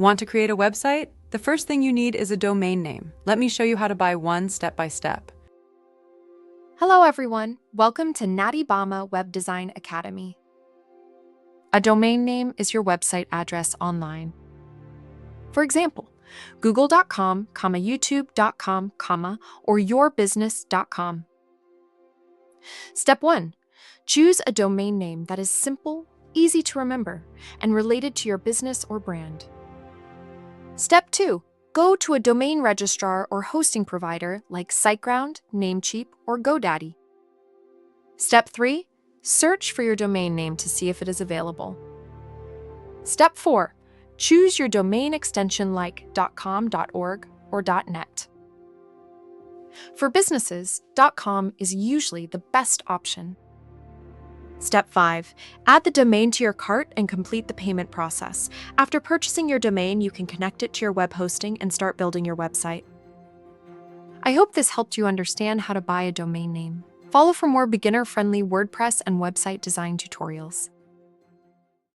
Want to create a website? The first thing you need is a domain name. Let me show you how to buy one step by step. Hello everyone, welcome to Natty Bama Web Design Academy. A domain name is your website address online. For example, google.com, youtube.com, or yourbusiness.com. Step 1. Choose a domain name that is simple, easy to remember, and related to your business or brand. Step 2. Go to a domain registrar or hosting provider like SiteGround, Namecheap, or GoDaddy. Step 3. Search for your domain name to see if it is available. Step 4. Choose your domain extension like .com, .org, or .net. For businesses, .com is usually the best option. Step 5. Add the domain to your cart and complete the payment process. After purchasing your domain, you can connect it to your web hosting and start building your website. I hope this helped you understand how to buy a domain name. Follow for more beginner-friendly WordPress and website design tutorials.